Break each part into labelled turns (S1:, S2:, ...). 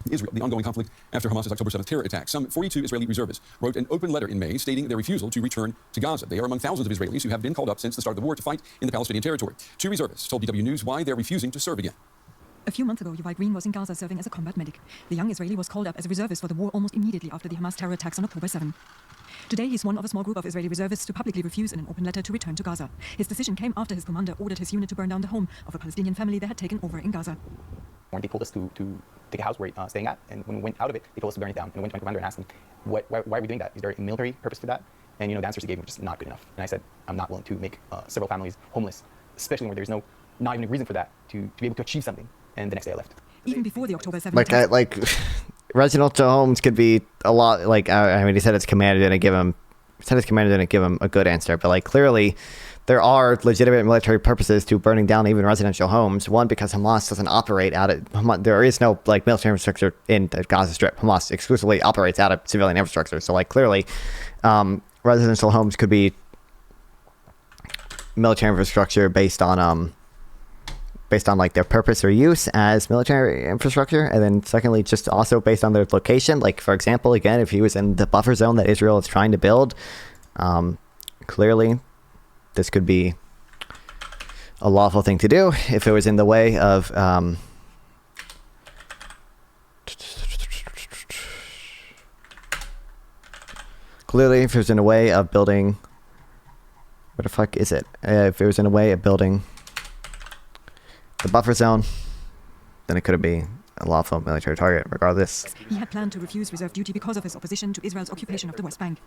S1: Israel, the ongoing conflict after Hamas's October 7th terror attack. Some 42 Israeli reservists wrote an open letter in May stating their refusal to return to Gaza. They are among thousands of Israelis who have been called up since the start of the war to fight in the Palestinian territory. Two reservists told DW News why they're refusing to serve again.
S2: A few months ago, Yuval Green was in Gaza serving as a combat medic. The young Israeli was called up as a reservist for the war almost immediately after the Hamas terror attacks on October 7. Today, he's one of a small group of Israeli reservists to publicly refuse in an open letter to return to Gaza. His decision came after his commander ordered his unit to burn down the home of a Palestinian family that had taken over in Gaza.
S3: They told us to take a house we're staying at, and when we went out of it, they told us to burn it down. And we went to my commander and asked him, why are we doing that? Is there a military purpose to that? And the answers he gave were just not good enough. And I said, I'm not willing to make several families homeless, especially when there's not even a reason for that, to be able to achieve something. And the next day I left.
S2: Even before the October 7th
S4: like residential homes could be a lot. Like I mean, he said his commander didn't give him a good answer, but like clearly there are legitimate military purposes to burning down even residential homes. One, because Hamas doesn't operate out of, there is no like military infrastructure in the Gaza Strip. Hamas exclusively operates out of civilian infrastructure. So like clearly residential homes could be military infrastructure based on like their purpose or use as military infrastructure. And then secondly, just also based on their location. Like for example, again, if he was in the buffer zone that Israel is trying to build, clearly this could be a lawful thing to do. If it was in the way of clearly if it was in a way of building, what the fuck is it? If it was in a way of building the buffer zone, then it could be a lawful military target regardless.
S2: He had planned to refuse reserve duty because of his opposition to Israel's occupation of the West Bank.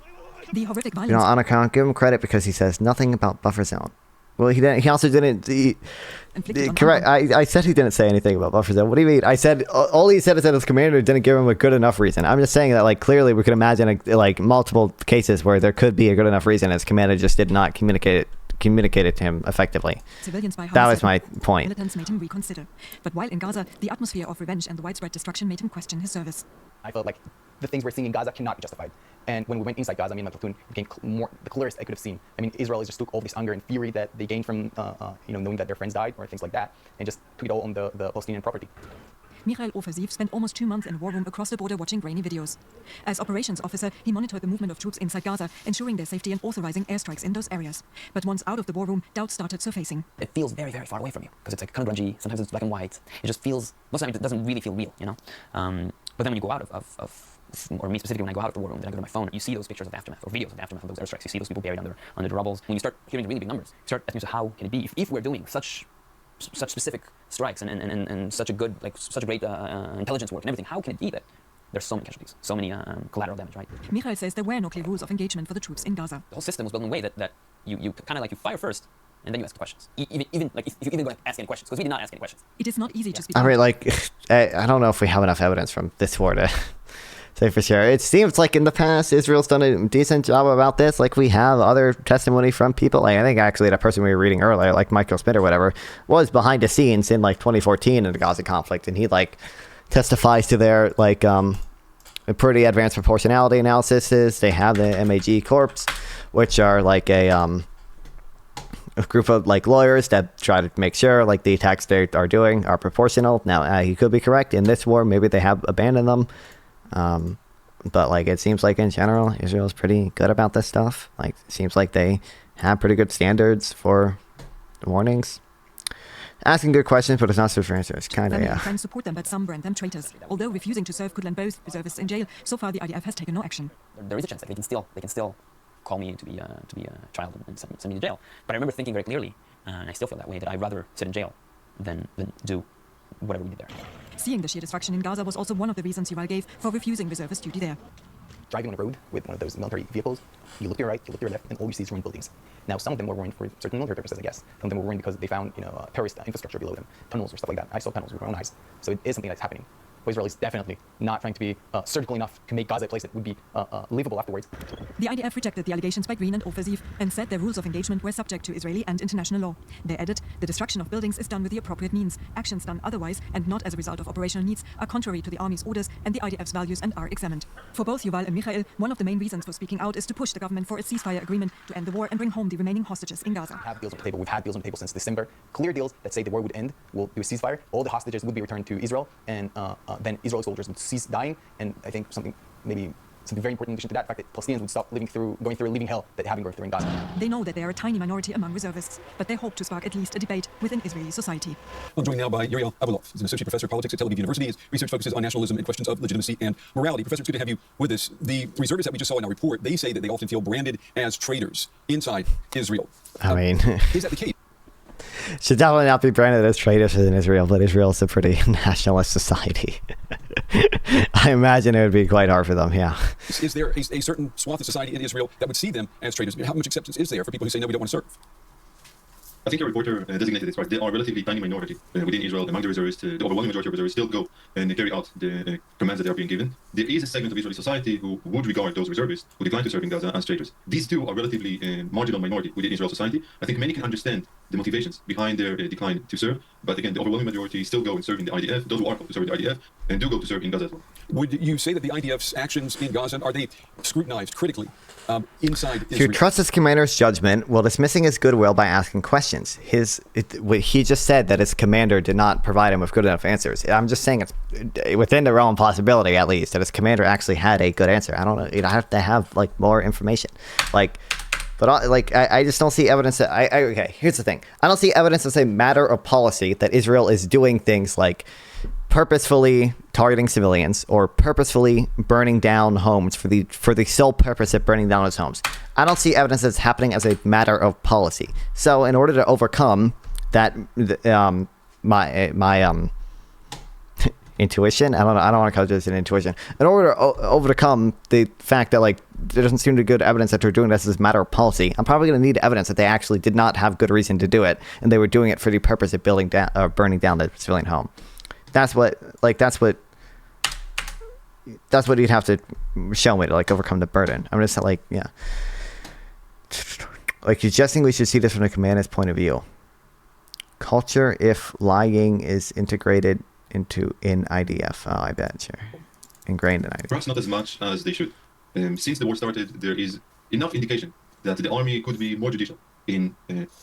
S2: The horrific violence...
S4: on account, give him credit because he says nothing about buffer zone. Well, he also didn't... correct. I said he didn't say anything about buffer zone. What do you mean? I said... All he said is that his commander didn't give him a good enough reason. I'm just saying that, like, clearly we could imagine, like, multiple cases where there could be a good enough reason. His commander just did not communicate it to him effectively. That was my point.
S2: Militants made him reconsider. But while in Gaza, the atmosphere of revenge and the widespread destruction made him question his service.
S3: I felt like the things we're seeing in Gaza cannot be justified. And when we went inside Gaza, me and my platoon became the clearest I could have seen. I mean, Israelis just took all this anger and fury that they gained from knowing that their friends died or things like that, and just took it all on the Palestinian property.
S2: Uriel Ofer-Ziv spent almost 2 months in a war room across the border watching grainy videos. As operations officer, he monitored the movement of troops inside Gaza, ensuring their safety and authorizing airstrikes in those areas. But once out of the war room, doubts started surfacing.
S5: It feels very, very far away from you, because it's like kind of grungy, sometimes it's black and white. It just feels, most of the time it doesn't really feel real, But then when you go out or me specifically, when I go out of the war room, then I go to my phone, you see those pictures of aftermath, or videos of aftermath of those airstrikes. You see those people buried under the rubbles. When you start hearing the really big numbers, you start asking yourself, how can it be? If we're doing such specific strikes and such a great intelligence work and everything, how can it be that there's so many casualties, so many collateral damage, right?
S2: Michael says there were no clear rules of engagement for the troops in Gaza.
S5: The whole system was built in a way that you kind of like you fire first and then you ask the questions. Even like if you even go to ask any questions, because we did not ask any questions.
S2: It is not easy to speak.
S4: I mean, like, I don't know if we have enough evidence from this war to say for sure. It seems like in the past, Israel's done a decent job about this. Like, we have other testimony from people. Like, I think actually that person we were reading earlier, like Michael Smith or whatever, was behind the scenes in like 2014 in the Gaza conflict, and he like testifies to their like a pretty advanced proportionality analysis. They have the MAG Corps, which are like a group of like lawyers that try to make sure like the attacks they are doing are proportional. Now, he could be correct. In this war, maybe they have abandoned them. But like it seems like in general Israel's pretty good about this stuff. Like it seems like they have pretty good standards for warnings. Asking good questions, but it's not for answers. Kind of, yeah.
S2: Friends support them, but some brand them traitors. Although refusing to serve could land both reservists in jail, so far the IDF has taken no action.
S5: There is a chance that they can still call me to be a child and send me to jail. But I remember thinking very clearly, and I still feel that way, that I'd rather sit in jail than do whatever we did there.
S2: Seeing the sheer destruction in Gaza was also one of the reasons Yuval gave for refusing reservist duty there.
S3: Driving on a road with one of those military vehicles, you look to your right, you look to your left, and all you see is ruined buildings. Now, some of them were ruined for certain military purposes, I guess. Some of them were ruined because they found, terrorist infrastructure below them, tunnels or stuff like that. I saw tunnels with my own eyes. So it is something that's happening. But Israel is definitely not trying to be surgical enough to make Gaza a place that would be livable afterwards.
S2: The IDF rejected the allegations by Green and Ofer-Ziv and said their rules of engagement were subject to Israeli and international law. They added, the destruction of buildings is done with the appropriate means. Actions done otherwise and not as a result of operational needs are contrary to the army's orders and the IDF's values and are examined. For both Yuval and Michael, one of the main reasons for speaking out is to push the government for a ceasefire agreement to end the war and bring home the remaining hostages in Gaza.
S3: We have deals on the table. We've had deals on the table since December. Clear deals that say the war would end. We'll do a ceasefire. All the hostages would be returned to Israel, and then Israeli soldiers would cease dying, and I think something very important in addition to that, the fact that Palestinians would stop going through a living hell that they have been going through in Gaza.
S2: They know that they are a tiny minority among reservists, but they hope to spark at least a debate within Israeli society.
S1: I'm joined now by Uriel Abulof. He's an associate professor of politics at Tel Aviv University. His research focuses on nationalism and questions of legitimacy and morality. Professor, it's good to have you with us. The reservists that we just saw in our report, they say that they often feel branded as traitors inside Israel.
S4: I mean,
S1: is that the case?
S4: Should definitely not be branded as traitors in Israel, but Israel is a pretty nationalist society. I imagine it would be quite hard for them, yeah.
S1: Is there a certain swath of society in Israel that would see them as traitors? How much acceptance is there for people who say, no, we don't want to serve?
S6: I think your reporter designated it right. They are a relatively tiny minority within Israel. Among the reservists, the overwhelming majority of reservists still go and carry out the commands that they are being given. There is a segment of Israeli society who would regard those reservists who decline to serve in Gaza as traitors. These two are relatively marginal minority within Israel society. I think many can understand the motivations behind their decline to serve. But again, the overwhelming majority still go and serve in the IDF. Those who are called to serve in the IDF and do go to serve in Gaza as well.
S1: Would you say that the IDF's actions in Gaza, are they scrutinized critically inside Israel?
S4: If you trust his commander's judgment while dismissing his goodwill by asking questions, he just said that his commander did not provide him with good enough answers. I'm just saying it's within the realm of possibility, at least, that his commander actually had a good answer. I don't know. I have to have like more information, But I just don't see evidence that okay, here's the thing. I don't see evidence as a matter of policy that Israel is doing things like purposefully targeting civilians or purposefully burning down homes for the sole purpose of burning down those homes. I don't see evidence that's happening as a matter of policy. So in order to overcome that, my intuition, I don't want to call this an intuition. In order to overcome the fact that there doesn't seem to be good evidence that they're doing this as a matter of policy, I'm probably going to need evidence that they actually did not have good reason to do it, and they were doing it for the purpose of burning down the civilian home. That's what you'd have to show me to overcome the burden. I'm just suggesting we should see this from the commander's point of view. Culture if lying is integrated in IDF. Oh, I bet, sure. Ingrained in IDF.
S6: Perhaps not as much as they should. Since the war started, there is enough indication that the army could be more judicial in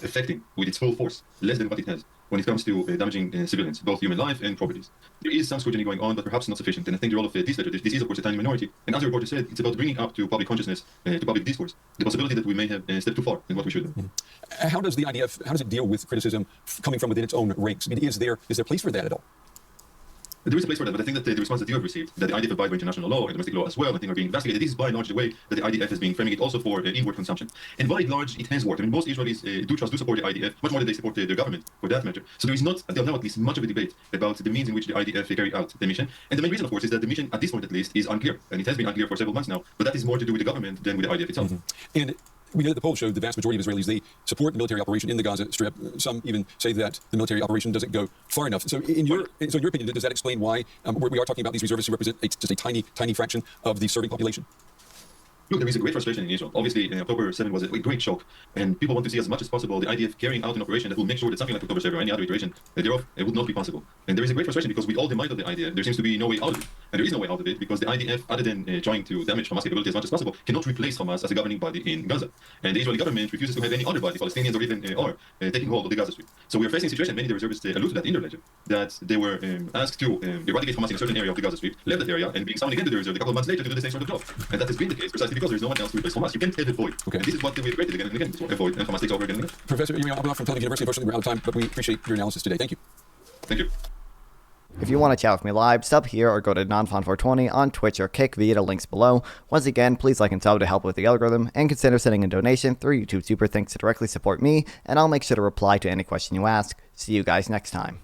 S6: affecting with its full force less than what it has when it comes to damaging civilians, both human life and properties. There is some scrutiny going on, but perhaps not sufficient. And I think the role of these letters, this is of course a tiny minority. And as the reporter said, it's about bringing up to public consciousness, to public discourse, the possibility that we may have stepped too far in what we should do.
S1: Mm-hmm. How does the IDF, how does it deal with criticism coming from within its own ranks? I mean, is there place for that at all?
S6: There is a place for that, but I think that the response that you have received, that the IDF abide by international law and domestic law as well, I think are being investigated. This is by and large the way that the IDF has been framing it also for inward consumption. And by and large, it has worked. I mean, most Israelis do support the IDF, much more than they support their government, for that matter. So there is not, until now at least, much of a debate about the means in which the IDF carry out the mission. And the main reason, of course, is that the mission, at this point at least, is unclear. And it has been unclear for several months now, but that is more to do with the government than with the IDF itself.
S1: Mm-hmm. And we know that the polls show the vast majority of Israelis, they support the military operation in the Gaza Strip. Some even say that the military operation doesn't go far enough. So in your opinion, does that explain why we are talking about these reservists who represent just a tiny fraction of the serving population?
S6: Look, there is a great frustration in Israel. Obviously, October 7 was a great shock, and people want to see as much as possible the IDF carrying out an operation that will make sure that something like October 7 or any other iteration thereof would not be possible. And there is a great frustration because with all the might of the IDF, there seems to be no way out of it. And there is no way out of it because the IDF, other than trying to damage Hamas capability as much as possible, cannot replace Hamas as a governing body in Gaza. And the Israeli government refuses to have any other body, Palestinians or even taking hold of the Gaza Strip. So we are facing a situation, many of the reservists allude to that in their letter, that they were asked to eradicate Hamas in a certain area of the Gaza Strip, left that area, and being summoned again to the reserve a couple of months later to do the same sort of job. And that has been the case precisely because there is no one else to replace Hamas. You can't have a void. Okay. And this is what we've created again and again. A void, and Hamas takes over again and again.
S1: Professor Uriel Abulof from Tel Aviv University, unfortunately we're out of time, but we appreciate your analysis today. Thank you.
S6: Thank you.
S4: If you want to chat with me live, sub here or go to Nonfon 420 on Twitch or Kick via the links below. Once again, please like and sub to help with the algorithm, and consider sending a donation through YouTube Super Thanks to directly support me, and I'll make sure to reply to any question you ask. See you guys next time.